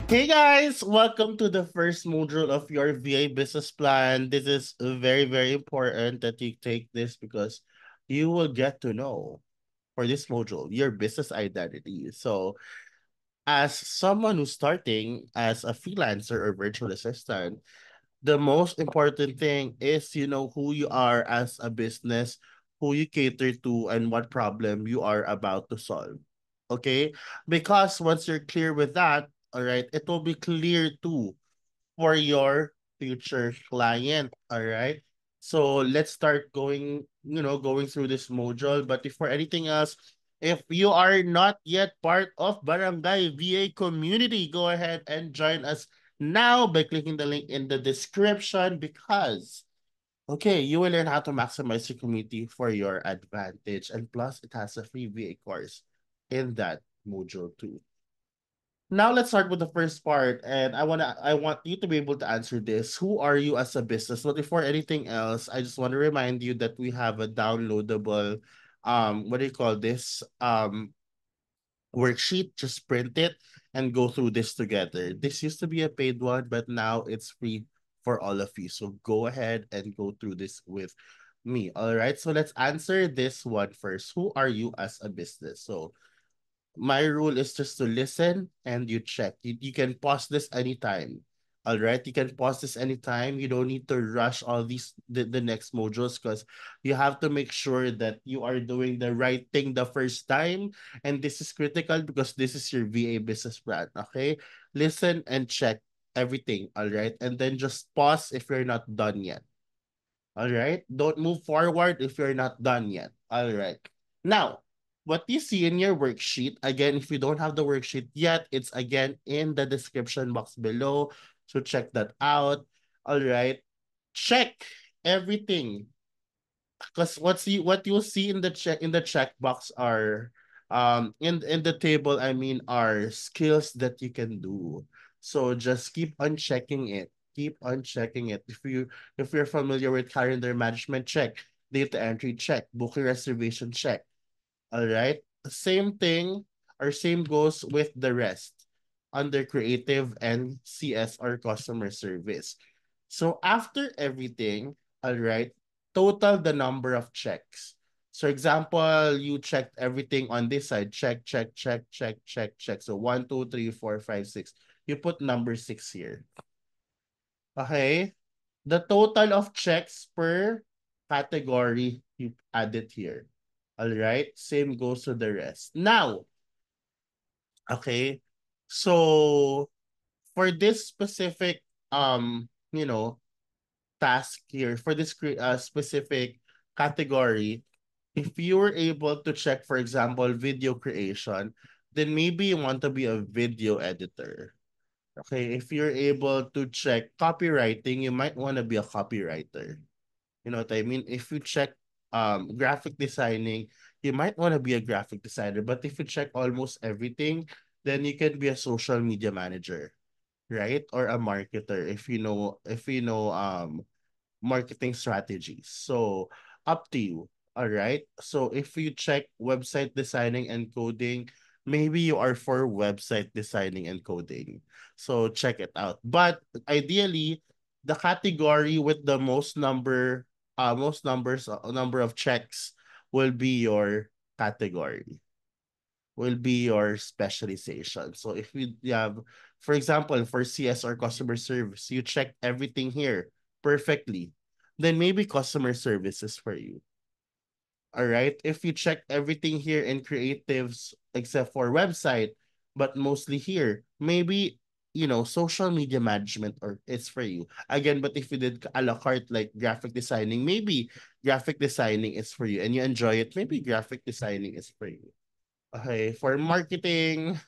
Hey guys, welcome to the first module of your VA business plan. This is very, very important that you take this because you will get to know for this module your business identity. So, as someone who's starting as a freelancer or virtual assistant, the most important thing is you know who you are as a business, who you cater to, and what problem you are about to solve. Okay? Because once you're clear with that, all right, it will be clear too for your future client. All right. So let's start going through this module. But before anything else, if you are not yet part of Barangay VA community, go ahead and join us now by clicking the link in the description because okay, you will learn how to maximize your community for your advantage. And plus, it has a free VA course in that module too. Now let's start with the first part, and I want you to be able to answer this. Who are you as a business? But before anything else, I just want to remind you that we have a downloadable what do you call this? Worksheet. Just print it and go through this together. This used to be a paid one, but now it's free for all of you. So go ahead and go through this with me. All right. So let's answer this one first. Who are you as a business? So my rule is just to listen and you check. You can pause this anytime. All right, you can pause this anytime. You don't need to rush all the next modules because you have to make sure that you are doing the right thing the first time. And this is critical because this is your VA business plan. Okay, listen and check everything. All right, and then just pause if you're not done yet. All right. Don't move forward if you're not done yet. All right. Now, what you see in your worksheet, again, if you don't have the worksheet yet, it's again in the description box below. So check that out. All right. Check everything because what you'll see in the checkbox are in the table I mean are skills that you can do. So just keep on checking it. Keep on checking it. If you're familiar with calendar management, check. Data entry, check. Booking reservation, check. All right. Same thing or same goes with the rest under creative and CS or customer service. So after everything, all right, total the number of checks. So example, you checked everything on this side. Check, check, check, check, check, check. So 1, 2, 3, 4, 5, 6. You put number 6 here. Okay. The total of checks per category, you add it here. All right. Same goes to the rest. Now, okay. So for this specific you know task here for this specific category, if you were able to check, for example, video creation, then maybe you want to be a video editor. Okay, if you're able to check copywriting, you might want to be a copywriter. You know what I mean? If you check graphic designing, you might want to be a graphic designer. But if you check almost everything, then you can be a social media manager, right? Or a marketer if you know marketing strategies. So up to you. All right. So if you check website designing and coding, maybe you are for website designing and coding. So check it out. But ideally, the category with the most numbers number of checks will be your category, will be your specialization. So if you have, for example, for CS or customer service, you check everything here perfectly, then maybe customer service is for you. All right. If you check everything here in creatives except for website, but mostly here, maybe social media management or it's for you. Again, but if you did a la carte like graphic designing, maybe graphic designing is for you and you enjoy it, maybe graphic designing is for you. Okay, for marketing,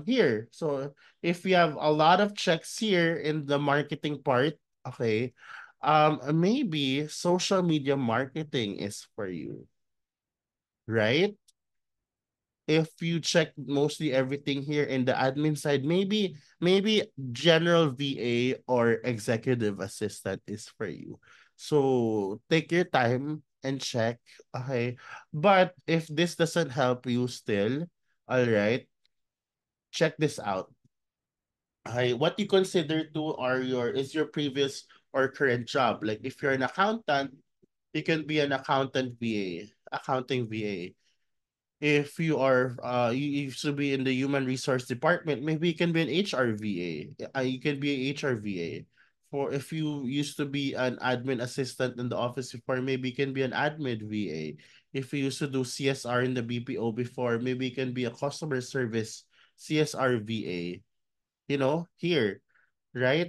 here. So if you have a lot of checks here in the marketing part, okay, maybe social media marketing is for you, right? If you check mostly everything here in the admin side, maybe general VA or executive assistant is for you. So take your time and check. Okay. But if this doesn't help you still, all right, check this out. Okay, what you consider to are your is your previous or current job. Like if you're an accountant, you can be an accountant VA, accounting VA. If you are you used to be in the human resource department, maybe you can be an HR VA. You can be a HR VA. For if you used to be an admin assistant in the office before, maybe you can be an admin VA. If you used to do CSR in the BPO before, maybe you can be a customer service CSR VA. Here, right?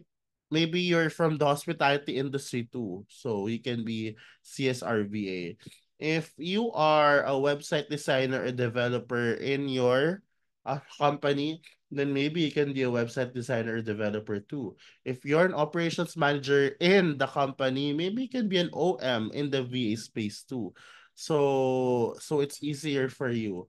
Maybe you're from the hospitality industry too, so you can be CSRVA. If you are a website designer or developer in your company, then maybe you can be a website designer or developer too. If you're an operations manager in the company, maybe you can be an OM in the VA space too. So it's easier for you,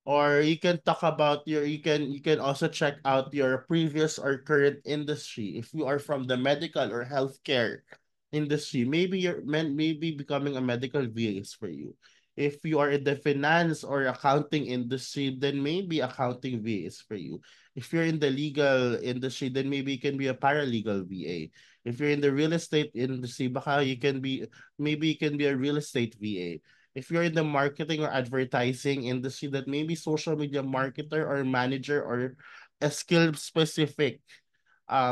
or you can talk about you can also check out your previous or current industry. If you are from the medical or healthcare industry, maybe becoming a medical VA is for you. If you are in the finance or accounting industry, then maybe accounting VA is for you. If you're in the legal industry, then maybe you can be a paralegal VA. If you're in the real estate industry, baka maybe you can be a real estate VA. If you're in the marketing or advertising industry, that maybe social media marketer or manager or a skill specific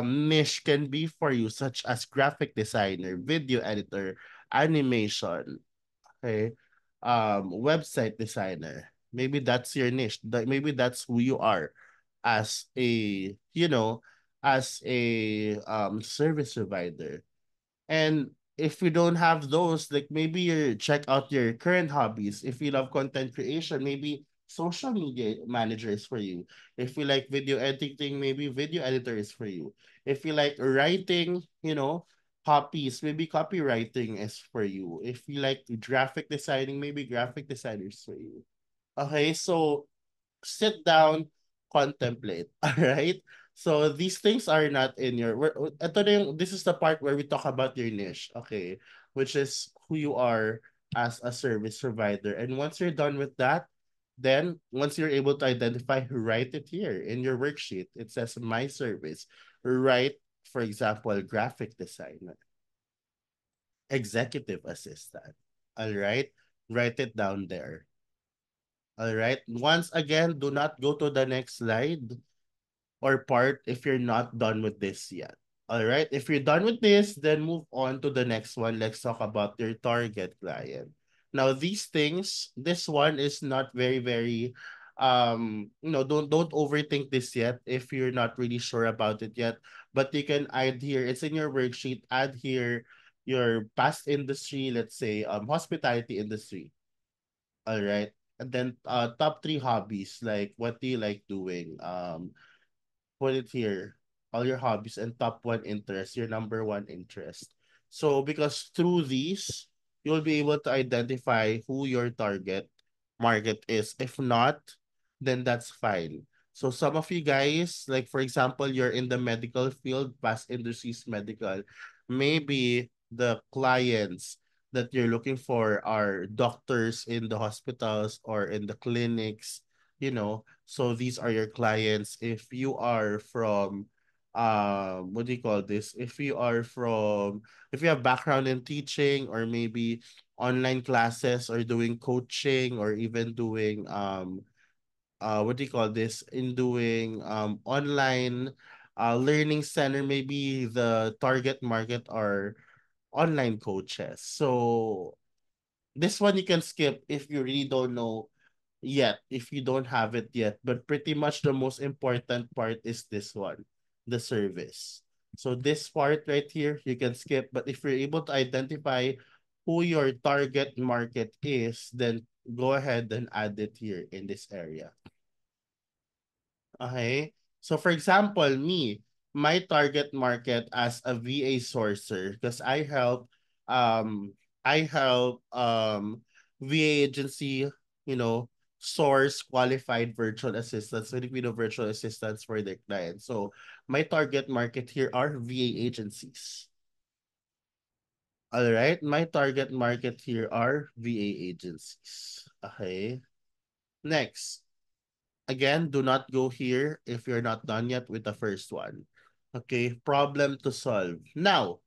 niche can be for you, such as graphic designer, video editor, animation, okay, website designer. Maybe that's your niche. Maybe that's who you are as a service provider. And if you don't have those, like maybe you check out your current hobbies. If you love content creation, maybe social media manager is for you. If you like video editing, maybe video editor is for you. If you like writing, copies, maybe copywriting is for you. If you like graphic designing, maybe graphic designer is for you. Okay, so sit down, contemplate. All right. So these things are not in your. This is the part where we talk about your niche. Okay, which is who you are as a service provider. And once you're done with that, then once you're able to identify, write it here in your worksheet. It says my service. Write, for example, graphic designer, executive assistant. All right. Write it down there. All right. Once again, do not go to the next slide or part if you're not done with this yet. All right. If you're done with this, then move on to the next one. Let's talk about your target client. Now, these things, this one is not very, very don't overthink this yet if you're not really sure about it yet. But you can add here, it's in your worksheet, add here your past industry, let's say hospitality industry. All right. And then top three hobbies, like what do you like doing? Put it here, all your hobbies and top one interest, your number one interest. So because through these, you'll be able to identify who your target market is. If not, then that's fine. So some of you guys, like for example, you're in the medical field, past industries medical, maybe the clients that you're looking for are doctors in the hospitals or in the clinics, so these are your clients. If you are from what do you call this? If you have background in teaching, or maybe online classes, or doing coaching, or even doing what do you call this? In doing online learning center, maybe the target market are online coaches. So this one you can skip if you really don't know yet, if you don't have it yet. But pretty much the most important part is this one, the service. So this part right here, you can skip. But if you're able to identify who your target market is, then go ahead and add it here in this area. Okay. So for example, my target market as a VA sourcer, because um I help VA agency, you know, source qualified virtual assistants, Filipino virtual assistants for their clients. So my target market here are VA agencies. All right, my target market here are VA agencies. Okay. Next, again, do not go here if you're not done yet with the first one. Okay, problem to solve. Now,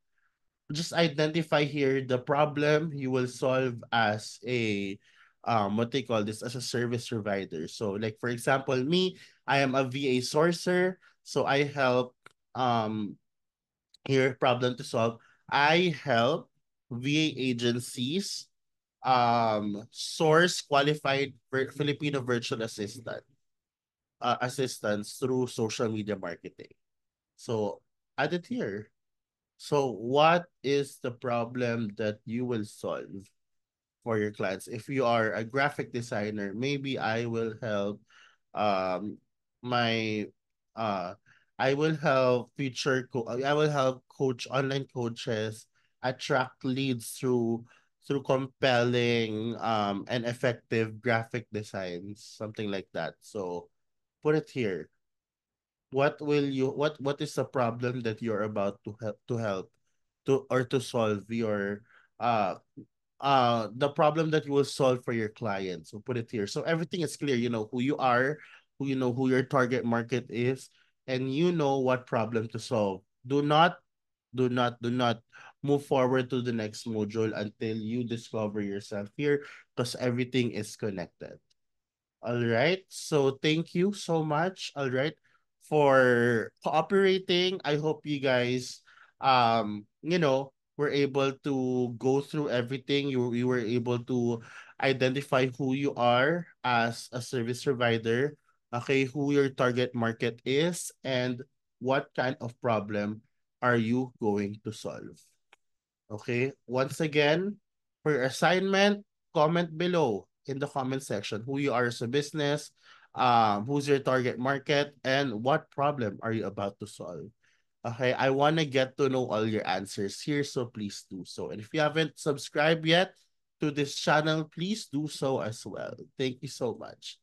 just identify here the problem you will solve as a what they call this, as a service provider. So like for example, me, I am a VA sourcer, so I help here problem to solve. I help VA agencies source qualified Filipino virtual assistants through social media marketing. So add it here. So what is the problem that you will solve for your clients? If you are a graphic designer, maybe um my uh I will help I will help coach online coaches attract leads through compelling and effective graphic designs, something like that. So put it here. What is the problem that you're about to help to or to solve your uh the problem that you will solve for your client. So put it here. So everything is clear. You know who you are, who your target market is, and you know what problem to solve. Do not move forward to the next module until you discover yourself here, because everything is connected. All right. So thank you so much. All right. For cooperating. I hope you guys were able to go through everything. You were able to identify who you are as a service provider, okay, who your target market is, and what kind of problem are you going to solve. Okay, once again, for your assignment, comment below in the comment section who you are as a business, who's your target market, and what problem are you about to solve. Okay, I want to get to know all your answers here, so please do so. And if you haven't subscribed yet to this channel, please do so as well. Thank you so much.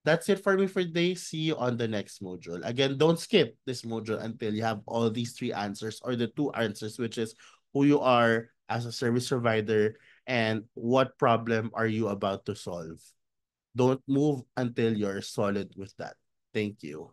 That's it for me for today. See you on the next module. Again, don't skip this module until you have all these three answers, or the two answers, which is who you are as a service provider and what problem are you about to solve. Don't move until you're solid with that. Thank you.